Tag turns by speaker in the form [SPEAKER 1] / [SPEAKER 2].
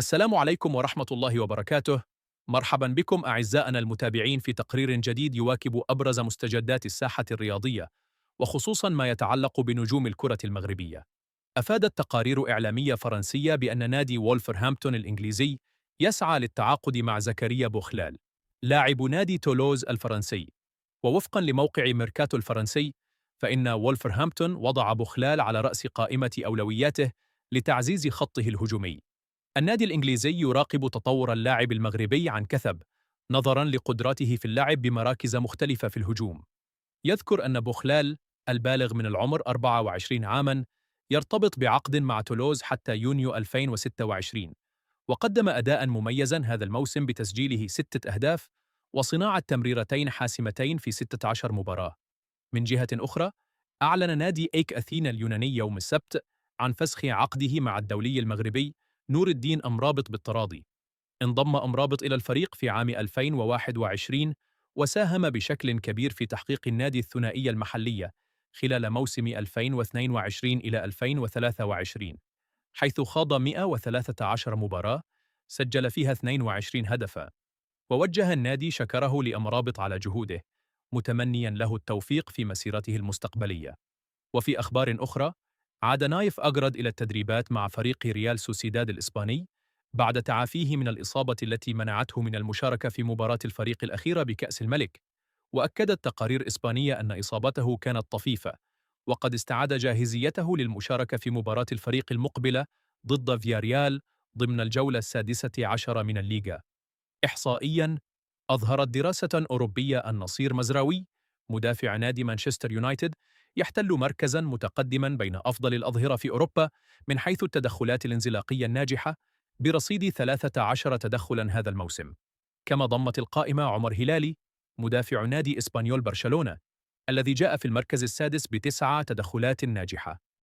[SPEAKER 1] السلام عليكم ورحمة الله وبركاته. مرحبا بكم أعزائنا المتابعين في تقرير جديد يواكب أبرز مستجدات الساحة الرياضية، وخصوصا ما يتعلق بنجوم الكرة المغربية. أفادت تقارير إعلامية فرنسية بأن نادي وولفرهامبتون الإنجليزي يسعى للتعاقد مع زكريا بوخلال، لاعب نادي تولوز الفرنسي. ووفقا لموقع ميركاتو الفرنسي، فإن وولفرهامبتون وضع بوخلال على رأس قائمة أولوياته لتعزيز خطه الهجومي. النادي الإنجليزي يراقب تطور اللاعب المغربي عن كثب، نظراً لقدراته في اللعب بمراكز مختلفة في الهجوم. يذكر أن بوخلال البالغ من العمر 24 عاماً يرتبط بعقد مع تولوز حتى يونيو 2026، وقدم أداءً مميزاً هذا الموسم بتسجيله 6 أهداف وصناعة تمريرتين حاسمتين في 16 مباراة. من جهة أخرى، أعلن نادي إيك أثينا اليوناني يوم السبت عن فسخ عقده مع الدولي المغربي نور الدين أمرابط بالتراضي. انضم أمرابط إلى الفريق في عام 2021 وساهم بشكل كبير في تحقيق النادي الثنائية المحلية خلال موسم 2022 إلى 2023، حيث خاض 113 مباراة سجل فيها 22 هدفاً. ووجه النادي شكره لأمرابط على جهوده، متمنياً له التوفيق في مسيرته المستقبلية. وفي أخبار أخرى، عاد نايف أجرد إلى التدريبات مع فريق ريال سوسيداد الإسباني بعد تعافيه من الإصابة التي منعته من المشاركة في مباراة الفريق الأخيرة بكأس الملك. وأكدت تقارير إسبانية أن إصابته كانت طفيفة، وقد استعاد جاهزيته للمشاركة في مباراة الفريق المقبلة ضد فياريال ضمن الجولة ال16 من الليغا. إحصائياً، أظهرت دراسة أوروبية أن نصير مزراوي مدافع نادي مانشستر يونايتد يحتل مركزاً متقدماً بين أفضل الأظهرة في أوروبا من حيث التدخلات الانزلاقية الناجحة، برصيد 13 تدخلاً هذا الموسم. كما ضمت القائمة عمر هلالي مدافع نادي إسبانيول برشلونة، الذي جاء في المركز السادس ب9 تدخلات ناجحة.